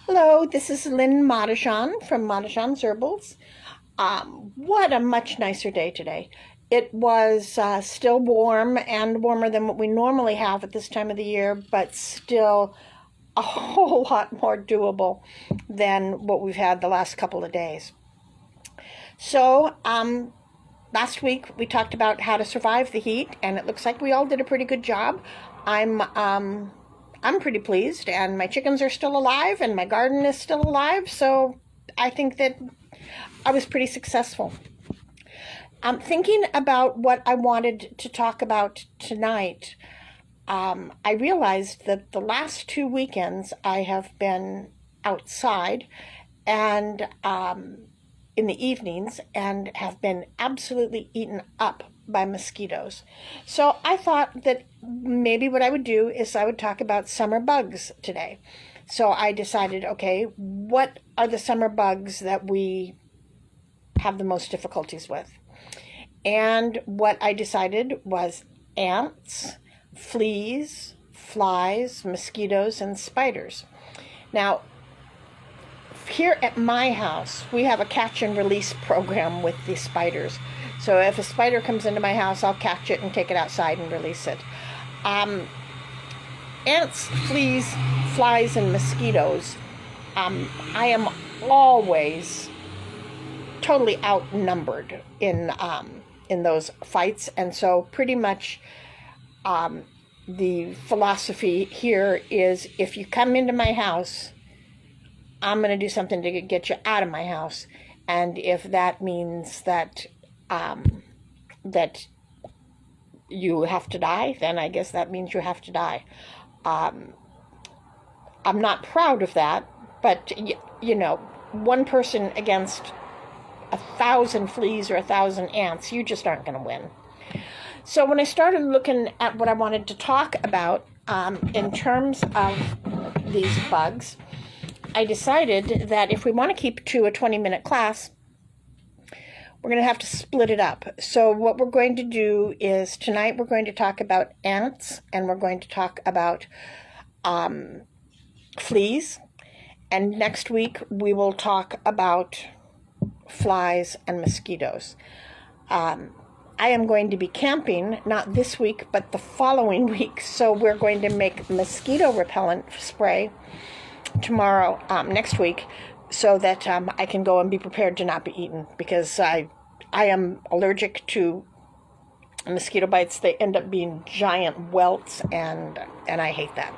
Hello, this is Lynn Madijan from Madijan's Herbals. What a much nicer day today. It was still warm and warmer than what we normally have at this time of the year, but still a whole lot more doable than what we've had the last couple of days. So, last week we talked about how to survive the heat, and it looks like we all did a pretty good job. I'm um, I'm pretty pleased, and my chickens are still alive, and my garden is still alive. So I think that I was pretty successful. I'm thinking about what I wanted to talk about tonight. I realized that the last 2 weekends I have been outside and in the evenings and have been absolutely eaten up by mosquitoes. So I thought that maybe what I would do is I would talk about summer bugs today. So I decided, okay, what are the summer bugs that we have the most difficulties with? And what I decided was ants, fleas, flies, mosquitoes, and spiders. Now, here at my house, we have a catch and release program with the spiders. So if a spider comes into my house, I'll catch it and take it outside and release it. Um, Ants, fleas, flies, and mosquitoes, I am always totally outnumbered in those fights, and so pretty much the philosophy here is if you come into my house, I'm going to do something to get you out of my house. And if that means that that you have to die, then I guess that means you have to die. Um, I'm not proud of that, but one person against 1,000 fleas or 1,000 ants, you just aren't going to win. So when I started looking at what I wanted to talk about in terms of these bugs, I decided that if we want to keep to a 20-minute class, we're going to have to split it up. So what we're going to do is tonight we're going to talk about ants, and we're going to talk about fleas, and next week we will talk about flies and mosquitoes. I am going to be camping, not this week, but the following week. So we're going to make mosquito repellent spray tomorrow, next week, so that I can go and be prepared to not be eaten, because I am allergic to mosquito bites. They end up being giant welts, and I hate that.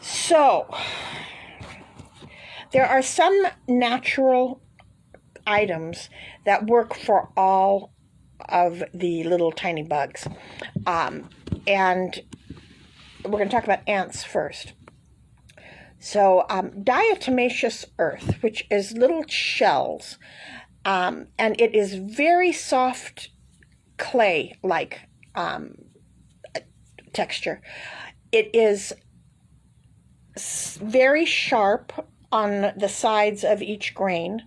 So there are some natural items that work for all of the little tiny bugs. And we're going to talk about ants first. So diatomaceous earth, which is little shells, and it is very soft clay-like texture. It is very sharp on the sides of each grain,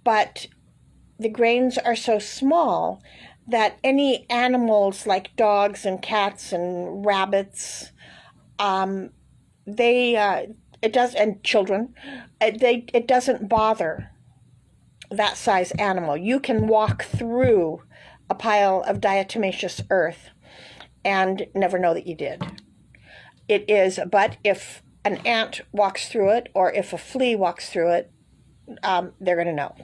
but the grains are so small that any animals like dogs and cats and rabbits, it does, and children, it doesn't bother that size animal. You can walk through a pile of diatomaceous earth and never know that you did. But if an ant walks through it, or if a flea walks through it, they're going to know.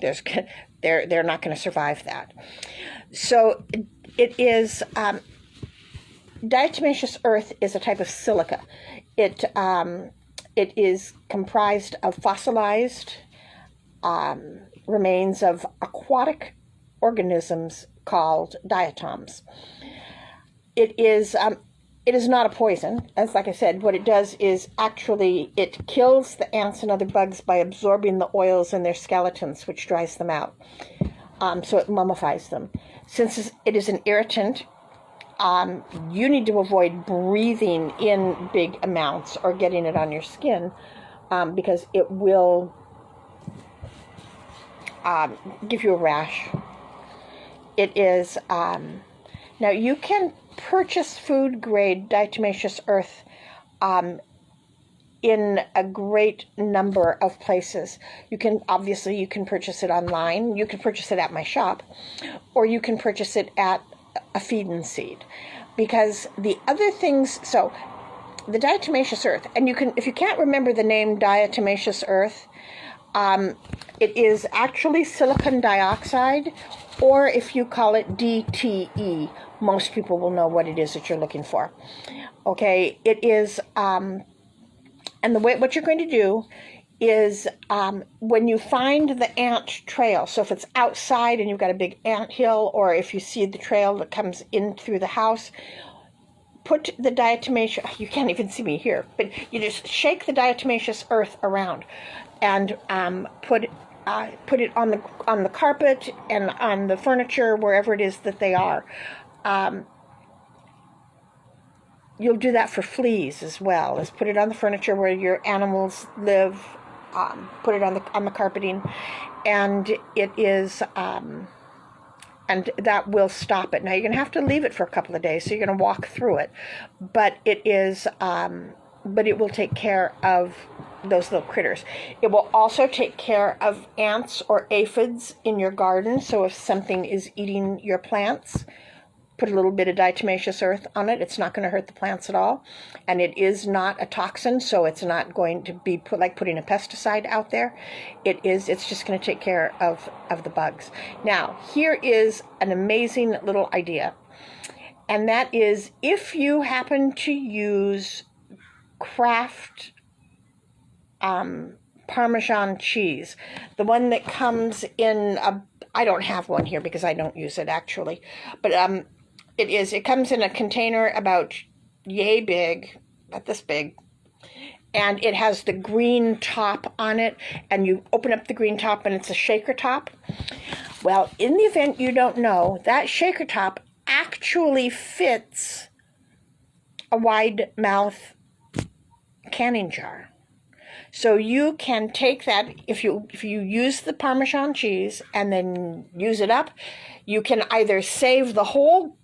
They're not going to survive that. So it is diatomaceous earth is a type of silica. It is comprised of fossilized remains of aquatic organisms called diatoms. It is not a poison. As like I said, what it does is actually it kills the ants and other bugs by absorbing the oils in their skeletons, which dries them out. So it mummifies them. Since it is an irritant, you need to avoid breathing in big amounts or getting it on your skin, because it will give you a rash. It is, now you can purchase food grade diatomaceous earth in a great number of places. You can purchase it online. You can purchase it at my shop, or you can purchase it at a feed and seed. Because the other things, so the diatomaceous earth, and if you can't remember the name diatomaceous earth, it is actually silicon dioxide, or if you call it DTE, most people will know what it is that you're looking for. Okay, it is, and what you're going to do is when you find the ant trail, so if it's outside and you've got a big ant hill, or if you see the trail that comes in through the house, put the diatomaceous, you can't even see me here, but you just shake the diatomaceous earth around and put it on the carpet and on the furniture, wherever it is that they are. You'll do that for fleas as well, as put it on the furniture where your animals live, put it on the carpeting, and it is and that will stop it. Now you're going to have to leave it for a couple of days, so you're going to walk through it, but it will take care of those little critters. It will also take care of ants or aphids in your garden. So if something is eating your plants, put a little bit of diatomaceous earth on it. It's not going to hurt the plants at all, and it is not a toxin, so it's not going to be like putting a pesticide out there. It's just going to take care of the bugs. Now, here is an amazing little idea, and that is if you happen to use Kraft Parmesan cheese, the one that comes in I don't have one here because I don't use it actually, but it comes in a container about yay big, about this big, and it has the green top on it, and you open up the green top and it's a shaker top. Well, in the event you don't know, that shaker top actually fits a wide mouth canning jar. So you can take that, if you use the Parmesan cheese and then use it up, you can either save the whole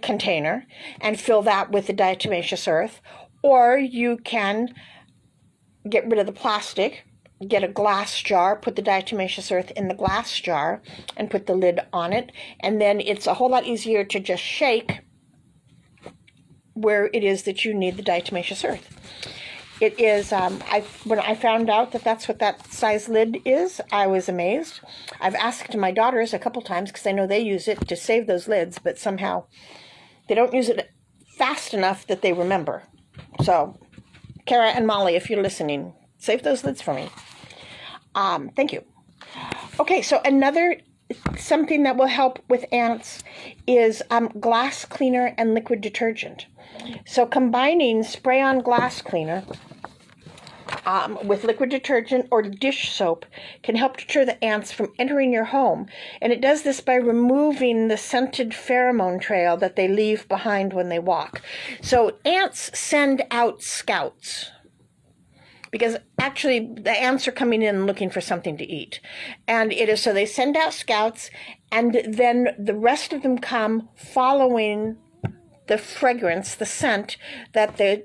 container and fill that with the diatomaceous earth, or you can get rid of the plastic, get a glass jar, put the diatomaceous earth in the glass jar, and put the lid on it, and then it's a whole lot easier to just shake where it is that you need the diatomaceous earth. It is, when I found out that that's what that size lid is, I was amazed. I've asked my daughters a couple times because I know they use it to save those lids, but somehow they don't use it fast enough that they remember. So, Kara and Molly, if you're listening, save those lids for me. Thank you. Okay, so something that will help with ants is glass cleaner and liquid detergent. So combining spray-on glass cleaner with liquid detergent or dish soap can help deter the ants from entering your home. And it does this by removing the scented pheromone trail that they leave behind when they walk. So ants send out scouts, because actually the ants are coming in looking for something to eat. And so they send out scouts, and then the rest of them come following the fragrance, the scent that the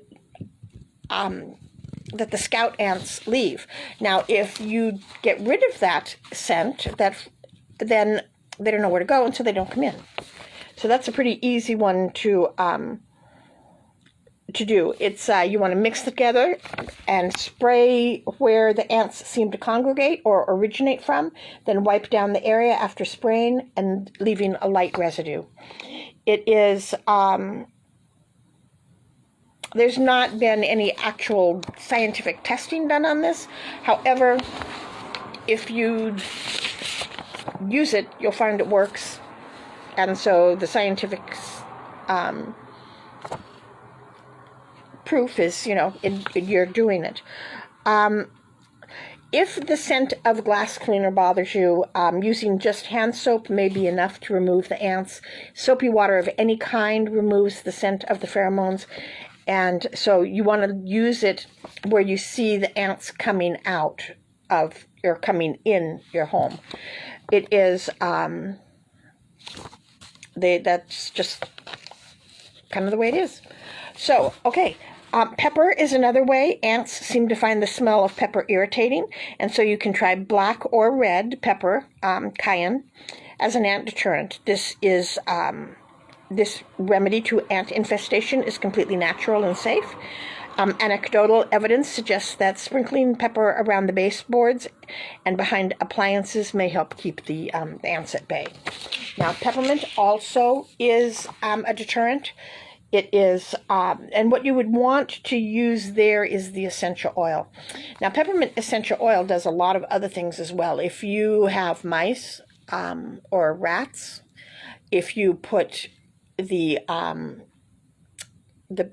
scout ants leave. Now, if you get rid of that scent, then they don't know where to go, and so they don't come in. So that's a pretty easy one to do. It's you want to mix together and spray where the ants seem to congregate or originate from, then wipe down the area after spraying and leaving a light residue. It is, there's not been any actual scientific testing done on this. However, if you use it, you'll find it works. And so the scientific proof is, you're doing it. If the scent of glass cleaner bothers you, using just hand soap may be enough to remove the ants. Soapy water of any kind removes the scent of the pheromones, and so you want to use it where you see the ants coming out of, or coming in your home. It is, that's just kind of the way it is. So, okay. Pepper is another way. Ants seem to find the smell of pepper irritating, and so you can try black or red pepper, cayenne, as an ant deterrent. This remedy to ant infestation is completely natural and safe. Anecdotal evidence suggests that sprinkling pepper around the baseboards and behind appliances may help keep the ants at bay. Now, peppermint also is a deterrent. It is, and what you would want to use there is the essential oil. Now, peppermint essential oil does a lot of other things as well. If you have mice or rats, if you put the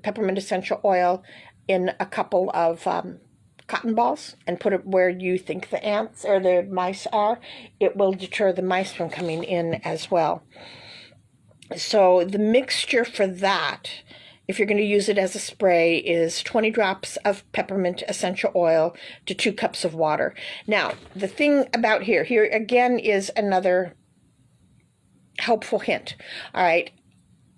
peppermint essential oil in a couple of cotton balls and put it where you think the ants or the mice are, it will deter the mice from coming in as well. So the mixture for that, if you're going to use it as a spray, is 20 drops of peppermint essential oil to 2 cups of water. Now, the thing about here again is another helpful hint. All right,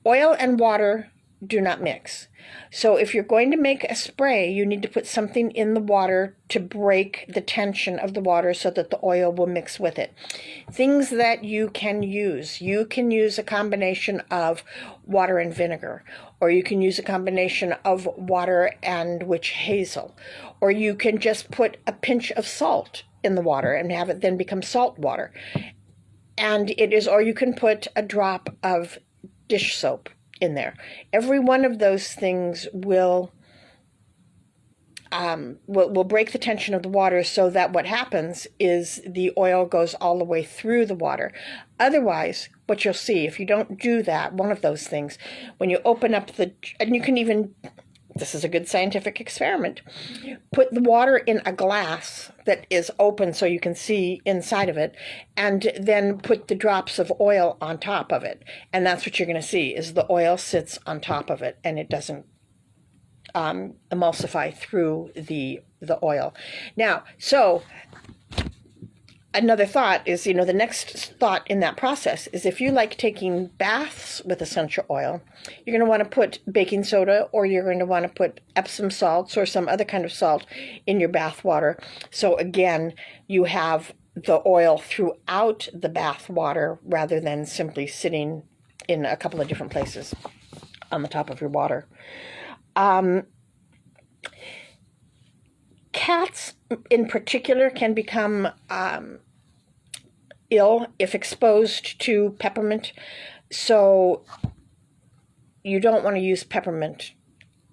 oil and water do not mix. So if you're going to make a spray, you need to put something in the water to break the tension of the water so that the oil will mix with it. Things that you can use. You can use a combination of water and vinegar, or you can use a combination of water and witch hazel, or you can just put a pinch of salt in the water and have it then become salt water. And or you can put a drop of dish soap in there. Every one of those things will break the tension of the water, so that what happens is the oil goes all the way through the water. Otherwise, what you'll see, if you don't do that, one of those things, when you open up and you can even, this is a good scientific experiment, put the water in a glass that is open so you can see inside of it, and then put the drops of oil on top of it. And that's what you're going to see, is the oil sits on top of it and it doesn't emulsify through the oil. Now, so another thought is, the next thought in that process is, if you like taking baths with essential oil, you're going to want to put baking soda, or you're going to want to put Epsom salts or some other kind of salt in your bath water. So again, you have the oil throughout the bath water rather than simply sitting in a couple of different places on the top of your water. Cats in particular can become ill if exposed to peppermint, so you don't want to use peppermint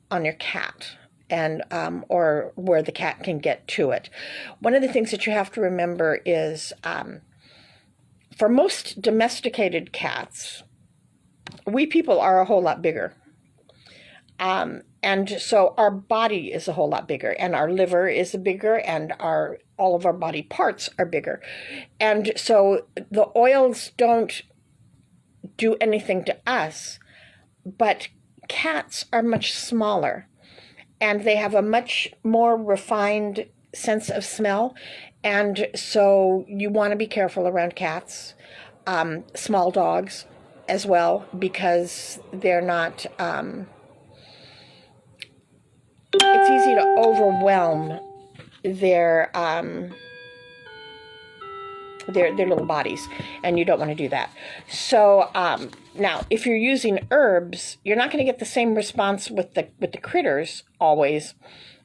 on your cat and or where the cat can get to it. One of the things that you have to remember is, for most domesticated cats, we people are a whole lot bigger. And so our body is a whole lot bigger, and our liver is bigger, and all of our body parts are bigger. And so the oils don't do anything to us, but cats are much smaller, and they have a much more refined sense of smell. And so you want to be careful around cats, small dogs as well, because they're not... it's easy to overwhelm their little bodies, and you don't want to do that. So now, if you're using herbs, you're not going to get the same response with the critters always,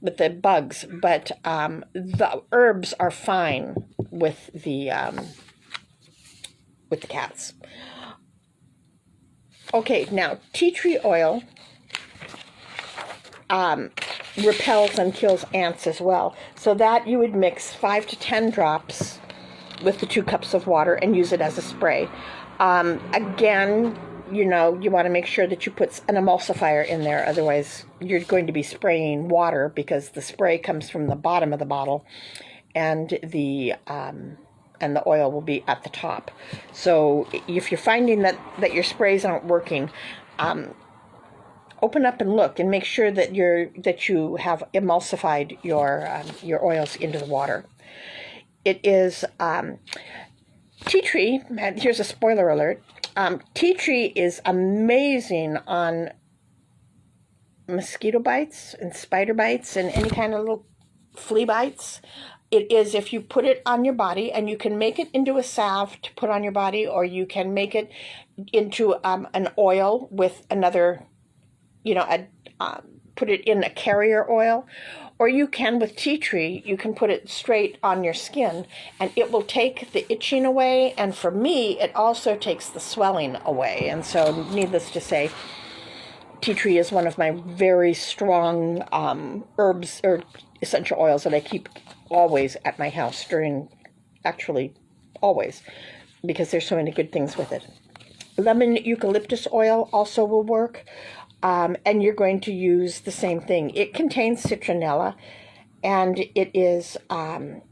with the bugs, but the herbs are fine with the cats. Okay, now tea tree oil repels and kills ants as well. So that you would mix 5 to 10 drops with the 2 cups of water and use it as a spray. Again, you want to make sure that you put an emulsifier in there. Otherwise, you're going to be spraying water, because the spray comes from the bottom of the bottle, and the oil will be at the top. So if you're finding that your sprays aren't working, open up and look and make sure that you have emulsified your oils into the water. It is tea tree. Here's a spoiler alert. Tea tree is amazing on mosquito bites and spider bites and any kind of little flea bites. It is if you put it on your body, and you can make it into a salve to put on your body, or you can make it into an oil with another, put it in a carrier oil, or you can with tea tree, you can put it straight on your skin, and it will take the itching away, and for me, it also takes the swelling away. And so, needless to say, tea tree is one of my very strong herbs or essential oils that I keep always at my house actually always, because there's so many good things with it. Lemon eucalyptus oil also will work, and you're going to use the same thing. It contains citronella, and it is, and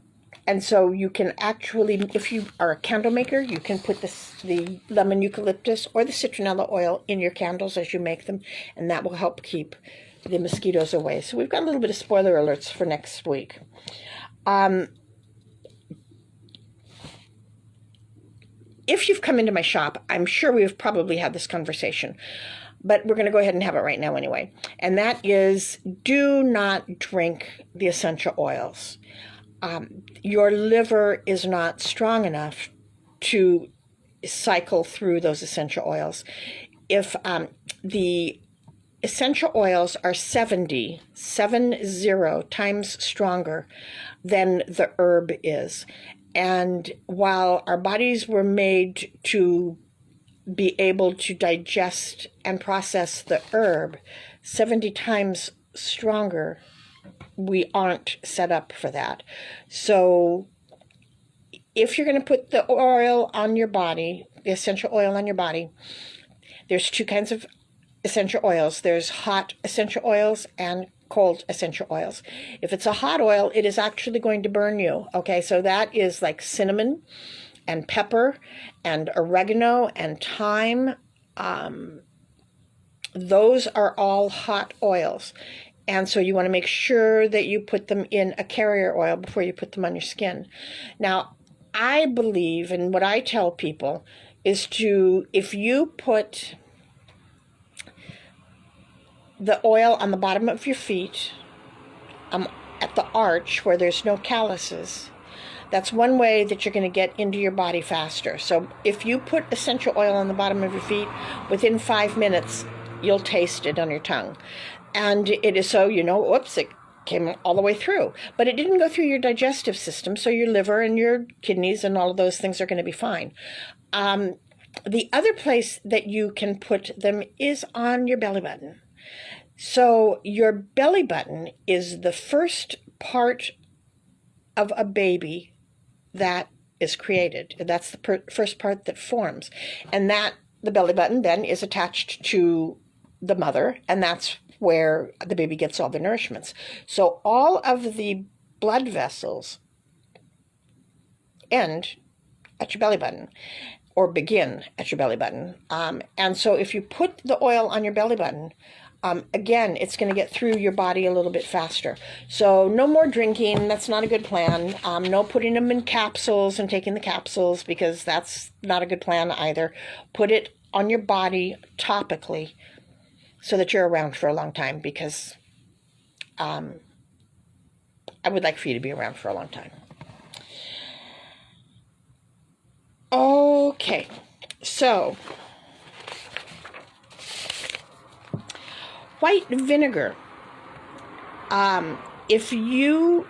so you can actually, if you are a candle maker, you can put the lemon eucalyptus or the citronella oil in your candles as you make them, and that will help keep the mosquitoes away. So we've got a little bit of spoiler alerts for next week. If you've come into my shop, I'm sure we've probably had this conversation, but we're going to go ahead and have it right now anyway. And that is, do not drink the essential oils. Your liver is not strong enough to cycle through those essential oils. If the essential oils are 70 times stronger than the herb is. And while our bodies were made to be able to digest and process the herb 70 times stronger, we aren't set up for that. So if you're going to put the oil on your body, the essential oil on your body, there's two kinds of essential oils. There's hot essential oils and cold essential oils. If it's a hot oil, it is actually going to burn you. Okay, so that is like cinnamon and pepper and oregano and thyme. Those are all hot oils. And so you want to make sure that you put them in a carrier oil before you put them on your skin. Now, I believe, and what I tell people is if you put the oil on the bottom of your feet, at the arch where there's no calluses, that's one way that you're going to get into your body faster. So if you put essential oil on the bottom of your feet, within 5 minutes, you'll taste it on your tongue. And it is so, whoops, it came all the way through. But it didn't go through your digestive system, so your liver and your kidneys and all of those things are going to be fine. The other place that you can put them is on your belly button. So your belly button is the first part of a baby that is created. That's the first part that forms. And the belly button then is attached to the mother, and that's where the baby gets all the nourishments. So all of the blood vessels end at your belly button, or begin at your belly button. And so if you put the oil on your belly button, again, it's going to get through your body a little bit faster. So no more drinking. That's not a good plan. No putting them in capsules and taking the capsules, because that's not a good plan either. Put it on your body topically so that you're around for a long time, because I would like for you to be around for a long time. Okay, so white vinegar. If you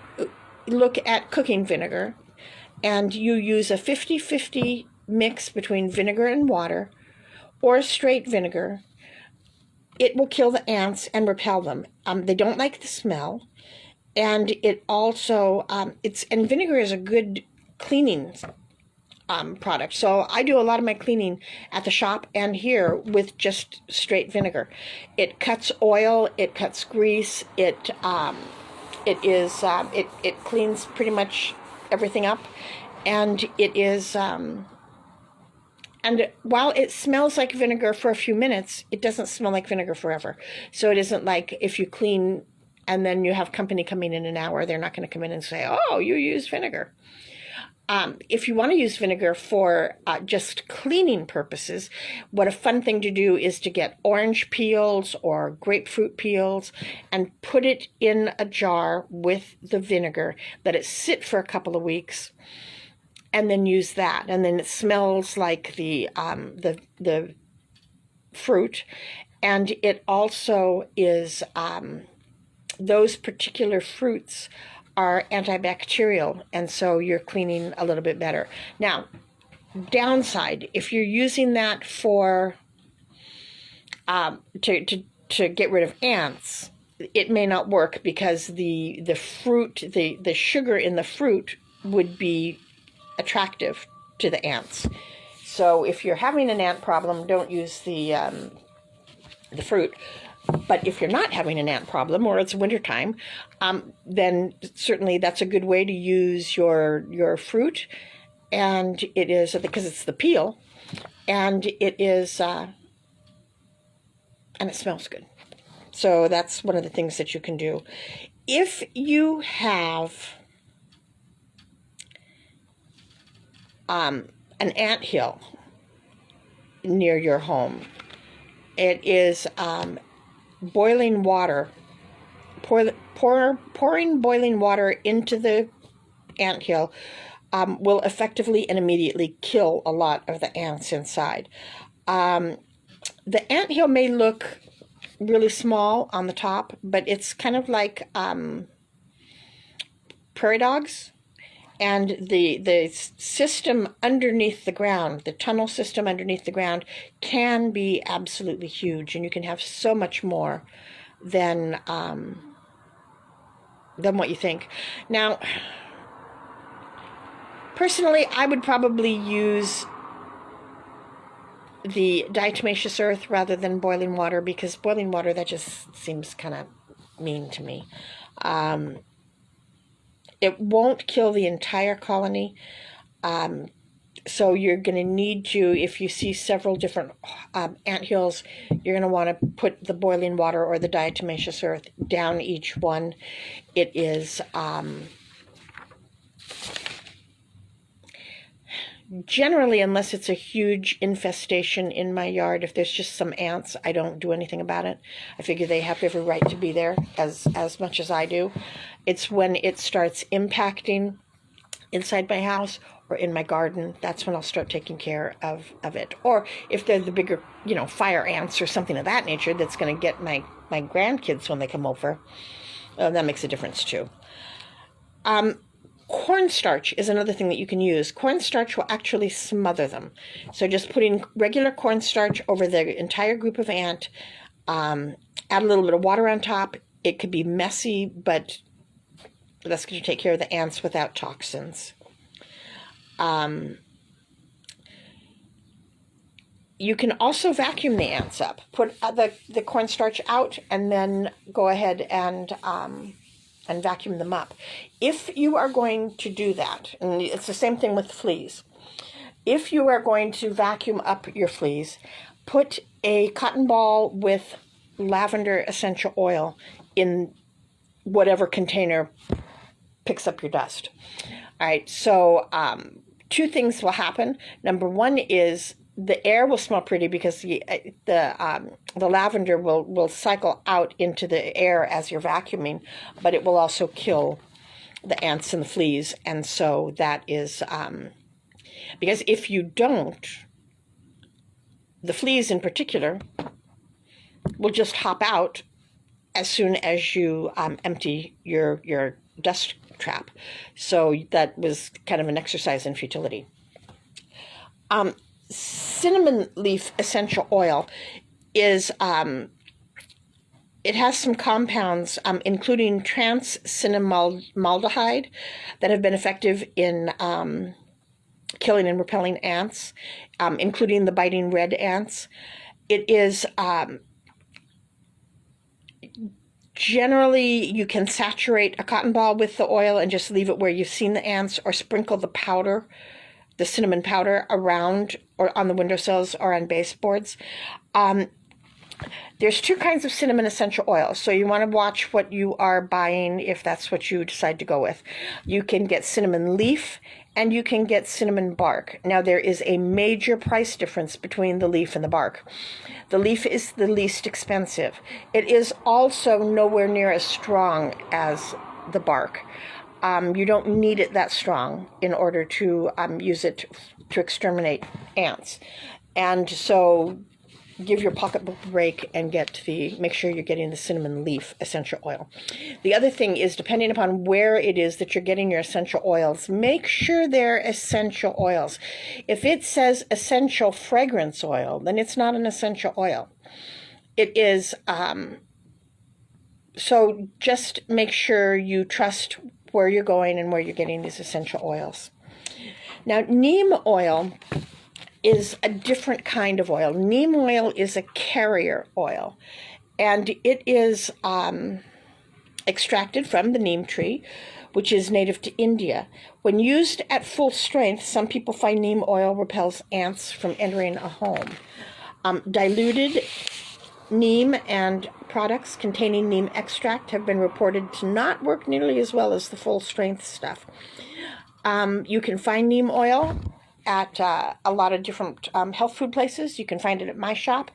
look at cooking vinegar and you use a 50-50 mix between vinegar and water or straight vinegar, it will kill the ants and repel them. They don't like the smell. And it also, and vinegar is a good cleaning product. So I do a lot of my cleaning at the shop and here with just straight vinegar. It cuts oil, it cuts grease, it cleans pretty much everything up, and it is and while it smells like vinegar for a few minutes, it doesn't smell like vinegar forever. So it isn't like if you clean and then you have company coming in an hour, they're not going to come in and say, "Oh, you use vinegar." If you want to use vinegar for just cleaning purposes, what a fun thing to do is to get orange peels or grapefruit peels and put it in a jar with the vinegar, let it sit for a couple of weeks, and then use that. And then it smells like the fruit, and it also is those particular fruits are antibacterial, and so you're cleaning a little bit better. Now, downside, if you're using that for to get rid of ants, it may not work because the fruit, the sugar in the fruit would be attractive to the ants. So if you're having an ant problem, don't use the fruit. But if you're not having an ant problem, or it's wintertime, then certainly that's a good way to use your fruit. And it is, because it's the peel, and it is, and it smells good. So that's one of the things that you can do. If you have an anthill near your home, it is boiling water, pouring boiling water into the anthill will effectively and immediately kill a lot of the ants inside. The anthill may look really small on the top, but it's kind of like prairie dogs. And the system underneath the ground, the tunnel system underneath the ground, can be absolutely huge, and you can have so much more than what you think. Now, personally, I would probably use the diatomaceous earth rather than boiling water, because boiling water, that just seems kind of mean to me. It won't kill the entire colony, so you're going to need to, if you see several different anthills, you're going to want to put the boiling water or the diatomaceous earth down each one. It is generally, unless it's a huge infestation in my yard, if there's just some ants, I don't do anything about it. I figure they have every right to be there as much as I do. It's when it starts impacting inside my house or in my garden, that's when I'll start taking care of it. Or if they're the bigger, fire ants or something of that nature that's going to get my grandkids when they come over, that makes a difference too. Cornstarch is another thing that you can use. Cornstarch will actually smother them. So just putting regular cornstarch over the entire group of ant, add a little bit of water on top. It could be messy, but that's going to take care of the ants without toxins. You can also vacuum the ants up. Put the cornstarch out and then go ahead and vacuum them up. If you are going to do that, and it's the same thing with fleas, if you are going to vacuum up your fleas, put a cotton ball with lavender essential oil in whatever container picks up your dust. All right, so two things will happen. Number one is the air will smell pretty because the lavender will cycle out into the air as you're vacuuming, but it will also kill the ants and the fleas. And so that is because if you don't, the fleas in particular will just hop out as soon as you empty your dust trap. So that was kind of an exercise in futility. Cinnamon leaf essential oil is, it has some compounds, including trans-cinnamaldehyde, that have been effective in killing and repelling ants, including the biting red ants. It is generally, you can saturate a cotton ball with the oil and just leave it where you've seen the ants, or sprinkle the powder, the cinnamon powder, around or on the windowsills or on baseboards. There's two kinds of cinnamon essential oils, so you want to watch what you are buying if that's what you decide to go with. You can get cinnamon leaf and you can get cinnamon bark. Now, there is a major price difference between the leaf and the bark. The leaf is the least expensive. It is also nowhere near as strong as the bark. You don't need it that strong in order to use it to exterminate ants. And so give your pocketbook a break and make sure you're getting the cinnamon leaf essential oil. The other thing is, depending upon where it is that you're getting your essential oils, make sure they're essential oils. If it says essential fragrance oil, then it's not an essential oil. It is, so just make sure you trust where you're going and where you're getting these essential oils. Now, neem oil is a different kind of oil. Neem oil is a carrier oil, and it is extracted from the neem tree, which is native to India. When used at full strength, some people find neem oil repels ants from entering a home. Diluted neem and products containing neem extract have been reported to not work nearly as well as the full strength stuff. You can find neem oil at a lot of different health food places. You can find it at my shop.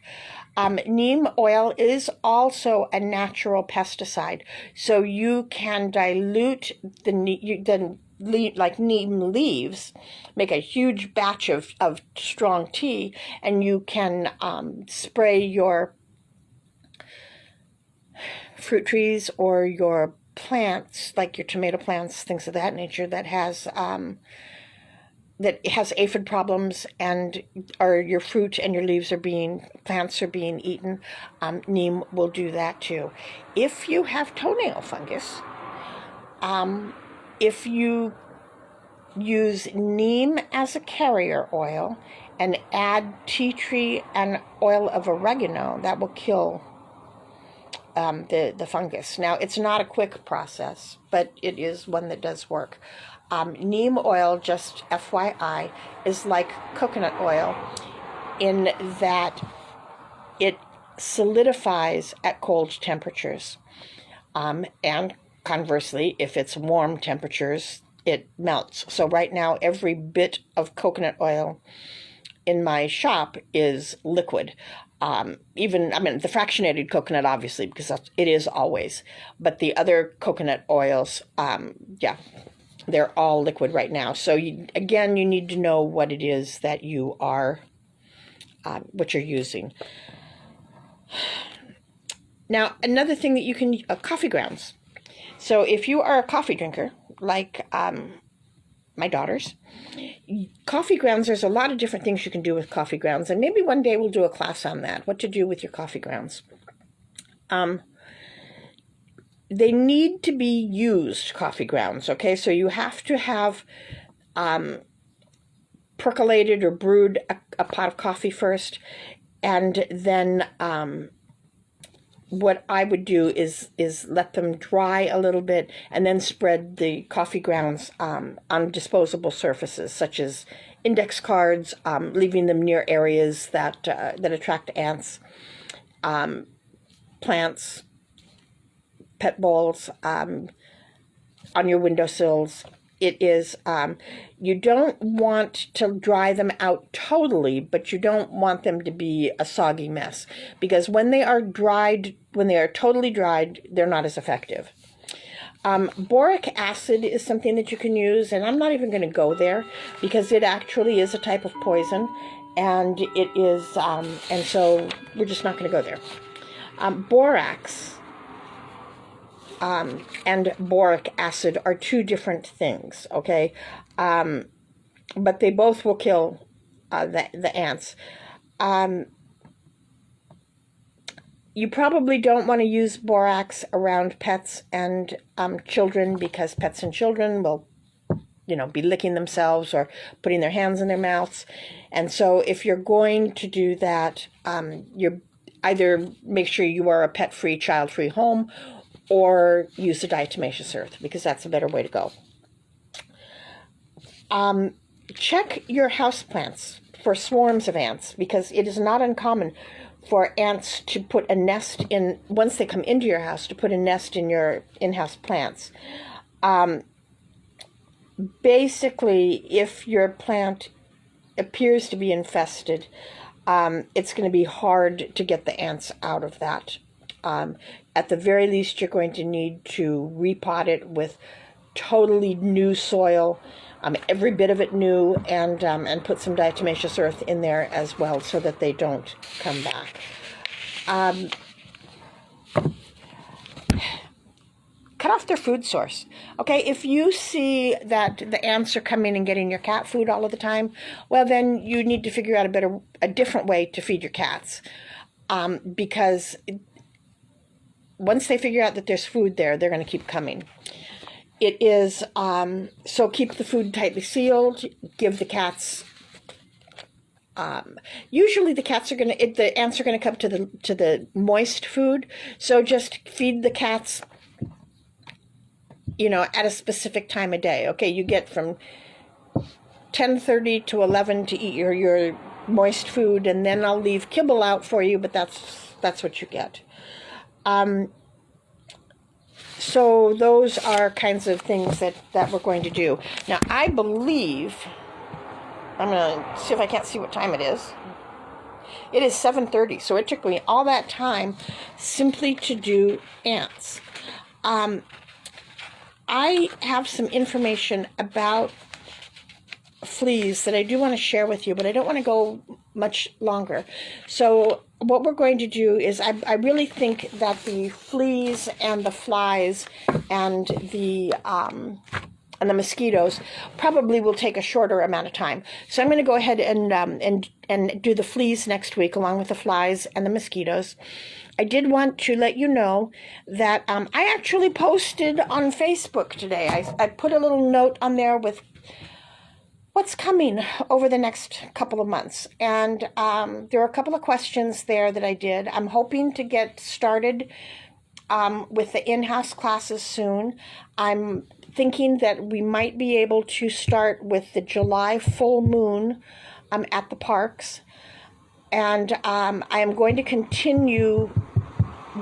Neem oil is also a natural pesticide, so you can dilute like neem leaves, make a huge batch of strong tea, and you can spray your fruit trees or your plants, like your tomato plants, things of that nature, that has aphid problems or your fruit and your leaves plants are being eaten. Neem will do that too. If you have toenail fungus, if you use neem as a carrier oil and add tea tree and oil of oregano, that will kill the fungus. Now, it's not a quick process, but it is one that does work. Neem oil, just FYI, is like coconut oil in that it solidifies at cold temperatures. And conversely, if it's warm temperatures, it melts. So right now, every bit of coconut oil in my shop is liquid. The fractionated coconut, obviously, because it is always. But the other coconut oils, they're all liquid right now. So you need to know what it is that you are, what you're using. Now, another thing that you can, coffee grounds. So if you are a coffee drinker, like my daughters, coffee grounds, there's a lot of different things you can do with coffee grounds. And maybe one day we'll do a class on that, what to do with your coffee grounds. They need to be used, coffee grounds, okay? So you have to have percolated or brewed a pot of coffee first, and then what I would do is let them dry a little bit and then spread the coffee grounds on disposable surfaces, such as index cards, leaving them near areas that attract ants, plants, pet bowls, on your windowsills. It is, you don't want to dry them out totally, but you don't want them to be a soggy mess, because when they are totally dried, they're not as effective. Boric acid is something that you can use, and I'm not even going to go there because it actually is a type of poison, and it is, and so we're just not going to go there. Borax and boric acid are two different things, okay? But they both will kill the ants. You probably don't want to use borax around pets and children, because pets and children will, be licking themselves or putting their hands in their mouths. And so if you're going to do that, you're either make sure you are a pet-free, child-free home, or use the diatomaceous earth, because that's a better way to go. Check your houseplants for swarms of ants, because it is not uncommon for ants to put a nest in, once they come into your house, to put a nest in your in-house plants. Basically, if your plant appears to be infested, it's going to be hard to get the ants out of that. At the very least, you're going to need to repot it with totally new soil, every bit of it new, and put some diatomaceous earth in there as well so that they don't come back. Cut off their food source. Okay, if you see that the ants are coming and getting your cat food all of the time, well, then you need to figure out a different way to feed your cats, because once they figure out that there's food there, they're going to keep coming. It is, so keep the food tightly sealed, give the cats, usually the ants are going to come to the moist food, so just feed the cats, at a specific time of day. Okay, you get from 10:30 to 11 to eat your moist food, and then I'll leave kibble out for you, but that's what you get. So those are kinds of things that we're going to do. Now, I believe, I'm going to see if I can't see what time it is. It is 7:30, so it took me all that time simply to do ants. I have some information about fleas that I do want to share with you, but I don't want to go much longer. So what we're going to do is I really think that the fleas and the flies and the mosquitoes probably will take a shorter amount of time. So I'm going to go ahead and do the fleas next week along with the flies and the mosquitoes. I did want to let you know that I actually posted on Facebook today. I put a little note on there with what's coming over the next couple of months. And there are a couple of questions there that I did. I'm hoping to get started with the in-house classes soon. I'm thinking that we might be able to start with the July full moon at the parks. And I am going to continue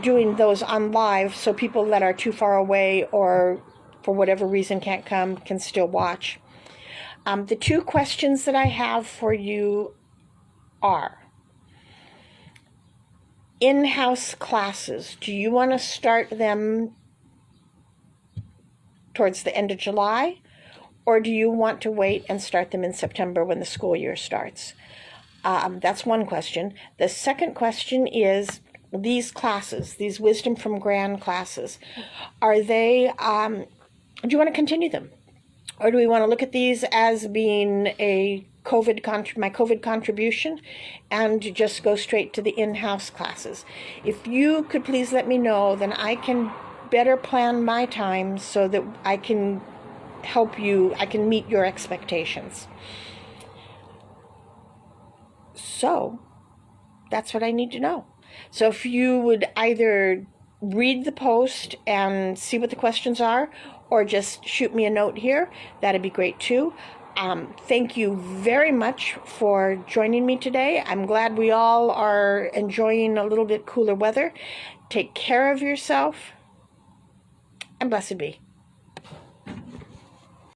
doing those on live so people that are too far away or for whatever reason can't come can still watch. The two questions that I have for you are, in-house classes, do you want to start them towards the end of July, or do you want to wait and start them in September when the school year starts? That's one question. The second question is, these classes, these Wisdom from Gran classes, are they, do you want to continue them? Or do we want to look at these as being my COVID contribution and just go straight to the in-house classes? If you could please let me know, then I can better plan my time so that I can help you, I can meet your expectations. So that's what I need to know. So if you would either read the post and see what the questions are, or just shoot me a note here, that'd be great too. Thank you very much for joining me today. I'm glad we all are enjoying a little bit cooler weather. Take care of yourself, and blessed be.